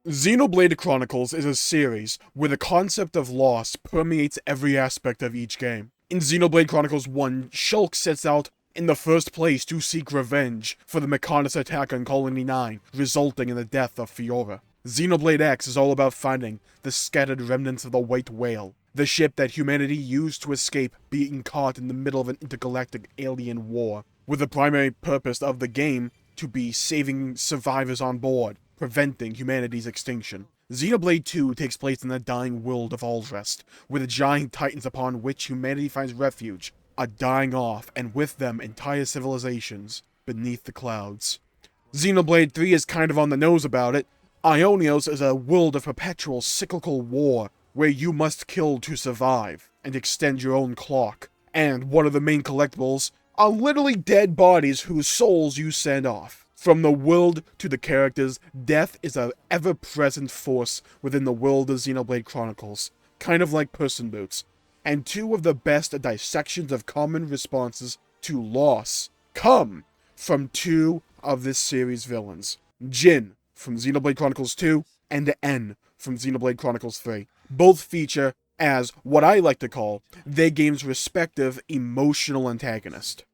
Xenoblade Chronicles is a series where the concept of loss permeates every aspect of each game. In Xenoblade Chronicles 1, Shulk sets out in the first place to seek revenge for the Mechonis attack on Colony 9, resulting in the death of Fiora. Xenoblade X is all about finding the scattered remnants of the White Whale, the ship that humanity used to escape being caught in the middle of an intergalactic alien war, with the primary purpose of the game to be saving survivors on board, preventing humanity's extinction. Xenoblade 2 takes place in the dying world of Aldrest, where the giant titans upon which humanity finds refuge are dying off, and with them entire civilizations beneath the clouds. Xenoblade 3 is kind of on the nose about it. Ionios is a world of perpetual cyclical war, where you must kill to survive, and extend your own clock. And one of the main collectibles are literally dead bodies whose souls you send off. From the world to the characters, death is an ever-present force within the world of Xenoblade Chronicles, kind of like Person Boots. And two of the best dissections of common responses to loss come from two of this series' villains. Jin from Xenoblade Chronicles 2 and N from Xenoblade Chronicles 3. Both feature as what I like to call their game's respective emotional antagonist.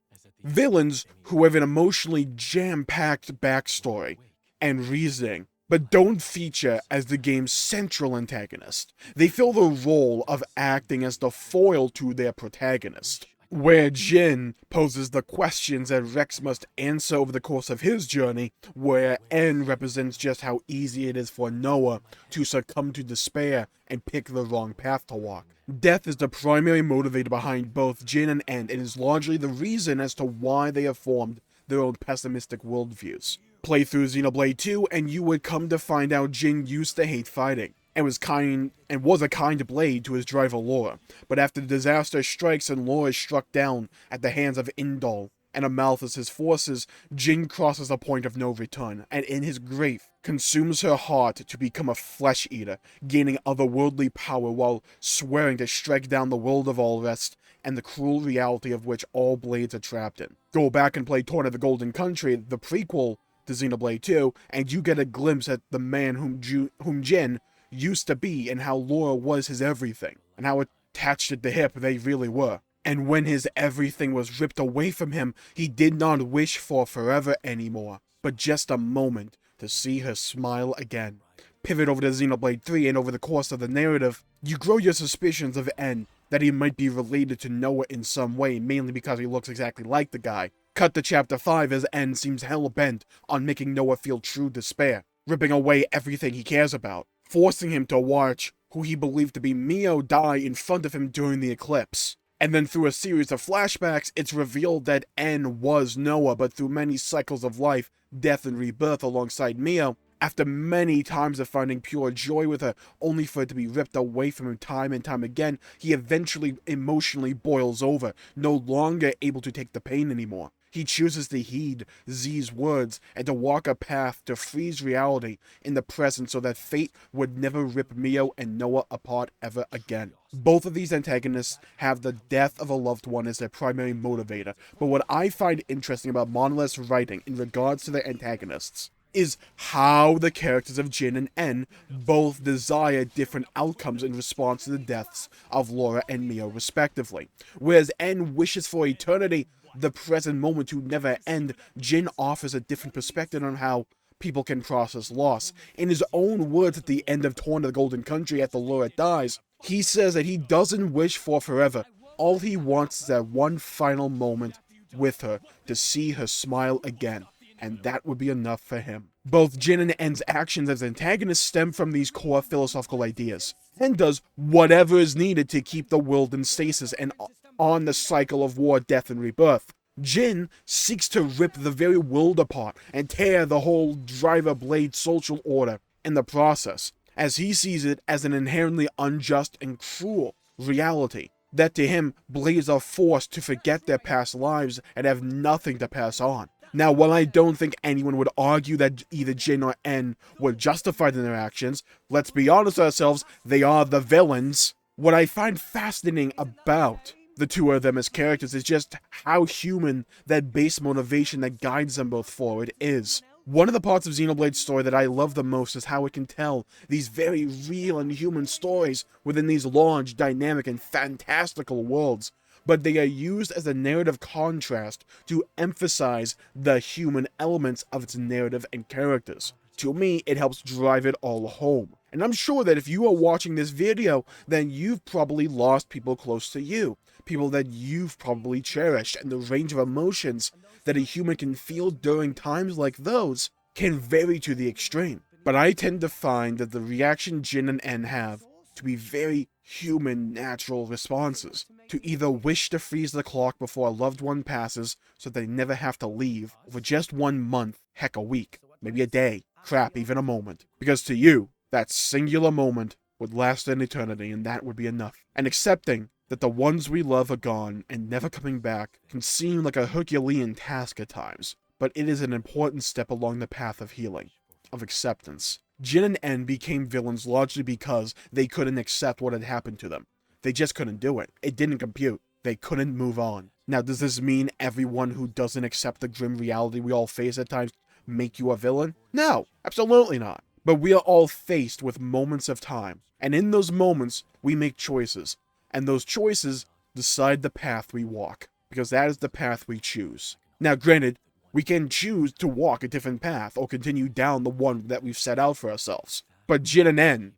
Villains who have an emotionally jam-packed backstory and reasoning, but don't feature as the game's central antagonist. They fill the role of acting as the foil to their protagonist, where Jin poses the questions that Rex must answer over the course of his journey, where N represents just how easy it is for Noah to succumb to despair and pick the wrong path to walk. Death is the primary motivator behind both Jin and N, and is largely the reason as to why they have formed their own pessimistic worldviews. Play through Xenoblade 2 and you would come to find out Jin used to hate fighting, and was a kind blade to his driver Laura, but after the disaster strikes and Laura is struck down at the hands of Indol and Amalthus' forces, Jin crosses a point of no return, and in his grief, consumes her heart to become a flesh-eater, gaining otherworldly power while swearing to strike down the world of Aldrest and the cruel reality of which all blades are trapped in. Go back and play Torn of the Golden Country, the prequel to Xenoblade 2, and you get a glimpse at the man whom Jin used to be, and how Laura was his everything, and how attached at the hip they really were. And when his everything was ripped away from him, he did not wish for forever anymore, but just a moment to see her smile again. Pivot over to Xenoblade 3, and over the course of the narrative, you grow your suspicions of N, that he might be related to Noah in some way, mainly because he looks exactly like the guy. Cut to chapter 5 as N seems hell-bent on making Noah feel true despair, ripping away everything he cares about, forcing him to watch who he believed to be Mio die in front of him during the eclipse. And then through a series of flashbacks, it's revealed that N was Noah, but through many cycles of life, death, and rebirth alongside Mio, after many times of finding pure joy with her, only for it to be ripped away from him time and time again, he eventually emotionally boils over, no longer able to take the pain anymore. He chooses to heed Z's words and to walk a path to freeze reality in the present so that fate would never rip Mio and Noah apart ever again. Both of these antagonists have the death of a loved one as their primary motivator, but what I find interesting about Monolith's writing in regards to their antagonists is how the characters of Jin and N both desire different outcomes in response to the deaths of Laura and Mio respectively. Whereas N wishes for eternity, the present moment to never end, Jin offers a different perspective on how people can process loss. In his own words at the end of Torn of the Golden Country after Laura dies, he says that he doesn't wish for forever. All he wants is that one final moment with her, to see her smile again, and that would be enough for him. Both Jin and N's actions as antagonists stem from these core philosophical ideas, and does whatever is needed to keep the world in stasis and on the cycle of war, death, and rebirth. Jin seeks to rip the very world apart and tear the whole driver blade social order in the process, as he sees it as an inherently unjust and cruel reality, that to him, blades are forced to forget their past lives and have nothing to pass on. Now, while I don't think anyone would argue that either Jin or N were justified in their actions, let's be honest with ourselves, they are the villains. What I find fascinating about the two of them as characters is just how human that base motivation that guides them both forward is. One of the parts of Xenoblade's story that I love the most is how it can tell these very real and human stories within these large, dynamic, and fantastical worlds, but they are used as a narrative contrast to emphasize the human elements of its narrative and characters. To me, it helps drive it all home. And I'm sure that if you are watching this video, then you've probably lost people close to you, people that you've probably cherished, and the range of emotions that a human can feel during times like those can vary to the extreme. But I tend to find that the reaction Jin and N have to be very human, natural responses, to either wish to freeze the clock before a loved one passes so they never have to leave for just 1 month, heck, a week, maybe a day, crap, even a moment. Because to you, that singular moment would last an eternity, and that would be enough. And accepting that the ones we love are gone and never coming back can seem like a Herculean task at times, but it is an important step along the path of healing, of acceptance. Jin and N became villains largely because they couldn't accept what had happened to them. They just couldn't do it. It didn't compute. They couldn't move on. Now, does this mean everyone who doesn't accept the grim reality we all face at times make you a villain? No, absolutely not. But we are all faced with moments of time, and in those moments, we make choices, and those choices decide the path we walk, because that is the path we choose. Now, granted, we can choose to walk a different path, or continue down the one that we've set out for ourselves. But Jin and N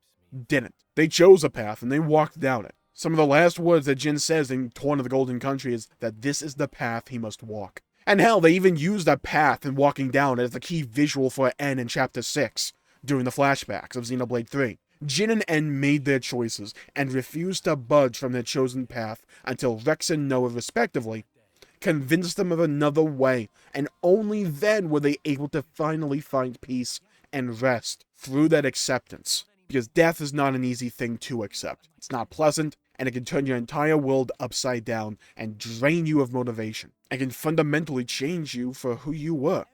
didn't. They chose a path, and they walked down it. Some of the last words that Jin says in Torn of the Golden Country is that this is the path he must walk. And hell, they even used that path and walking down as the key visual for N in Chapter 6, during the flashbacks of Xenoblade 3. Jin and N made their choices, and refused to budge from their chosen path until Rex and Noah, respectively, convinced them of another way, and only then were they able to finally find peace and rest through that acceptance. Because death is not an easy thing to accept. It's not pleasant, and it can turn your entire world upside down and drain you of motivation. It can fundamentally change you from who you were.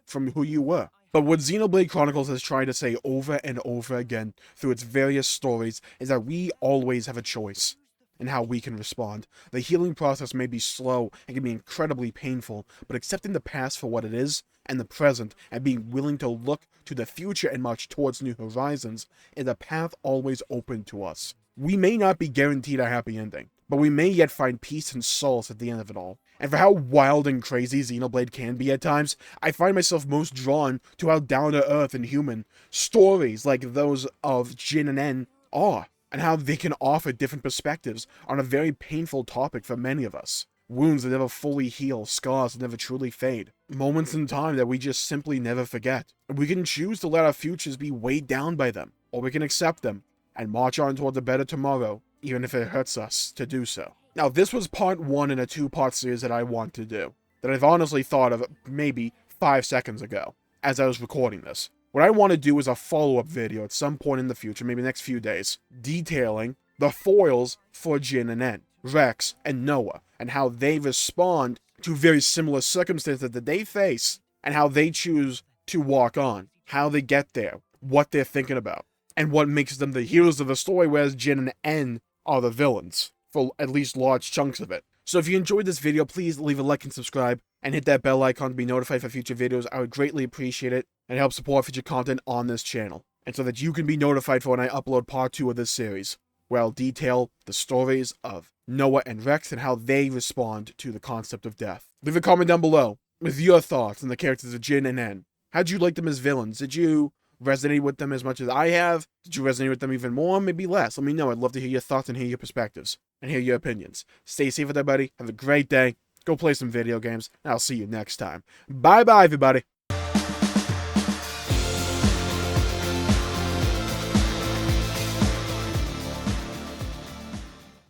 But what Xenoblade Chronicles has tried to say over and over again through its various stories is that we always have a choice in how we can respond. The healing process may be slow and can be incredibly painful, but accepting the past for what it is, and the present, and being willing to look to the future and march towards new horizons, is a path always open to us. We may not be guaranteed a happy ending, but we may yet find peace and solace at the end of it all. And for how wild and crazy Xenoblade can be at times, I find myself most drawn to how down-to-earth and human stories like those of Jin and N are, and how they can offer different perspectives on a very painful topic for many of us. Wounds that never fully heal, scars that never truly fade. Moments in time that we just simply never forget. We can choose to let our futures be weighed down by them, or we can accept them and march on towards a better tomorrow, even if it hurts us to do so. Now, this was part 1 in a 2-part series that I want to do, that I've honestly thought of maybe 5 seconds ago, as I was recording this. What I want to do is a follow-up video at some point in the future, maybe the next few days, detailing the foils for Jin and N, Rex, and Noah, and how they respond to very similar circumstances that they face, and how they choose to walk on, how they get there, what they're thinking about, and what makes them the heroes of the story, whereas Jin and N are the villains, for at least large chunks of it. So if you enjoyed this video, please leave a like and subscribe, and hit that bell icon to be notified for future videos. I would greatly appreciate it, and help support future content on this channel, and so that you can be notified for when I upload part 2 of this series, where I'll detail the stories of Noah and Rex and how they respond to the concept of death. Leave a comment down below with your thoughts on the characters of Jin and N. How'd you like them as villains? Did you resonate with them as much as I have? Did you resonate with them even more? Maybe less? Let me know. I'd love to hear your thoughts and hear your perspectives, and hear your opinions. Stay safe with everybody. Have a great day. Go play some video games, and I'll see you next time. Bye-bye, everybody.